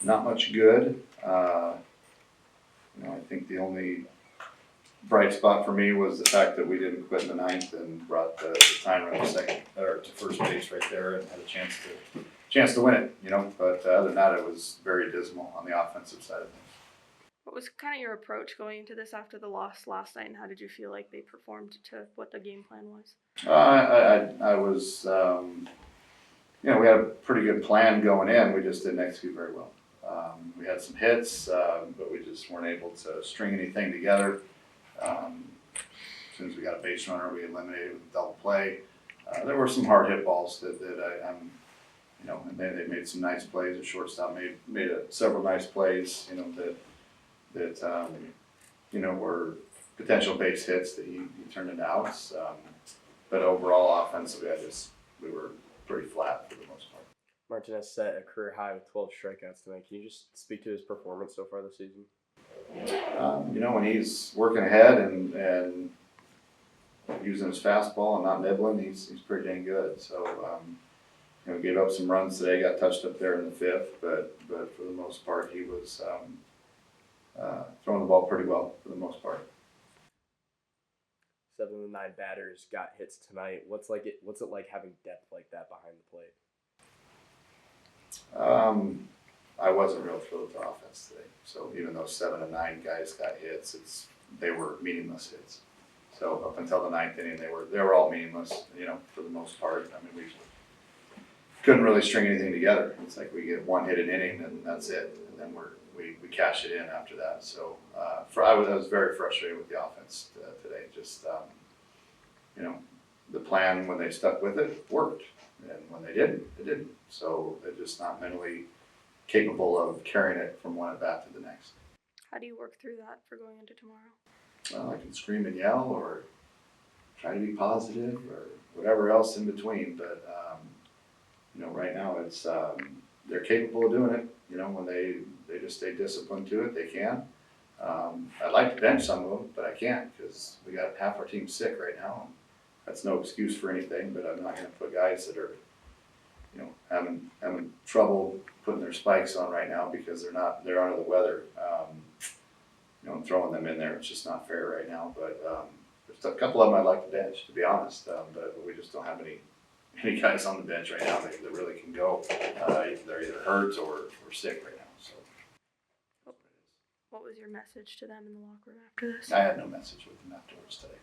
not much good. I think the only bright spot for me was the fact that we didn't quit in the ninth and brought the time run to second or to first base right there and had a chance to win it. But other than that, it was very dismal on the offensive side of things. What was kind of your approach going into this after the loss last night, and how did you feel like they performed to what the game plan was? I was, we had a pretty good plan going in. We just didn't execute very well. We had some hits, but we just weren't able to string anything together. As soon as we got a base runner, we eliminated with a double play. There were some hard hit balls that and they made some nice plays. The shortstop made several nice plays, that were potential base hits that he turned into outs. But overall, offensively, we were pretty flat for the most part. Martinez set a career high with 12 strikeouts tonight. Can you just speak to his performance so far this season? When he's working ahead and using his fastball and not nibbling, he's pretty dang good. So, gave up some runs today, got touched up there in the fifth, but for the most part, he was throwing the ball pretty well for the most part. 7 of the 9 batters got hits tonight. What's it like having depth like that behind the plate? I wasn't real thrilled with the offense today. So even though 7 of 9 guys got hits, they were meaningless hits. So up until the 9th inning, they were all meaningless. For the most part. I mean, we couldn't really string anything together. It's like we get one hit an inning and that's it, and then we cash it in after that. So I was very frustrated with the offense today. Just the plan when they stuck with it worked, and when they didn't, it didn't. So they're just not mentally capable of carrying it from one at bat to the next. How do you work through that for going into tomorrow? Well, I can scream and yell, or try to be positive, or whatever else in between. But right now it's they're capable of doing it. When they just stay disciplined to it, they can. I'd like to bench some of them, but I can't because we got half our team sick right now. That's no excuse for anything, but I'm not going to put guys that are, having trouble putting their spikes on right now because they're under the weather. I'm throwing them in there. It's just not fair right now. But there's a couple of them I'd like to bench, to be honest. But we just don't have any guys on the bench right now that really can go. They're either hurt or sick right now. So. What was your message to them in the locker room after this? I had no message with them afterwards today.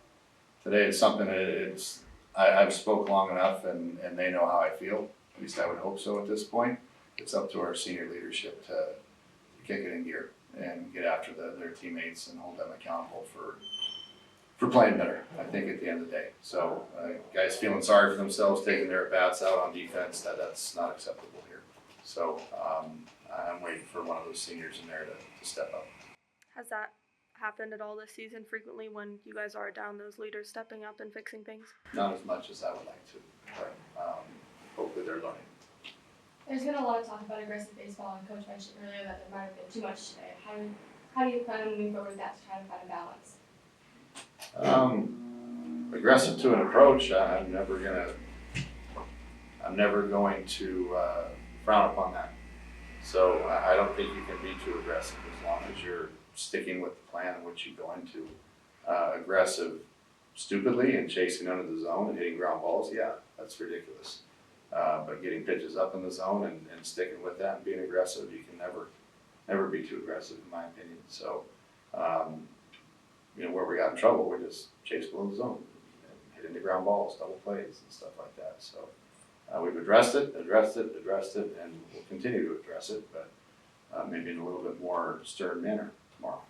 Today is something that I've spoke long enough and they know how I feel. At least I would hope so at this point. It's up to our senior leadership to kick it in gear and get after their teammates and hold them accountable for playing better, I think, at the end of the day. So guys feeling sorry for themselves, taking their at-bats out on defense, that's not acceptable here. So I'm waiting for one of those seniors in there to step up. Has that happened at all this season frequently when you guys are down, those leaders stepping up and fixing things? Not as much as I would like to, but hopefully they're learning. There's been a lot of talk about aggressive baseball, and Coach mentioned earlier that there might have been too much today. How do you plan on moving forward with that to try to find a balance? Aggressive to an approach, I'm never going to frown upon that. So I don't think you can be too aggressive as long as you're sticking with the plan in which you go into. Aggressive stupidly and chasing under the zone and hitting ground balls, yeah, that's ridiculous. But getting pitches up in the zone and sticking with that and being aggressive, you can never be too aggressive, in my opinion. So, where we got in trouble, we just chased below the zone and hit into ground balls, double plays, and stuff like that. So we've addressed it, and we'll continue to address it, but maybe in a little bit more stern manner tomorrow.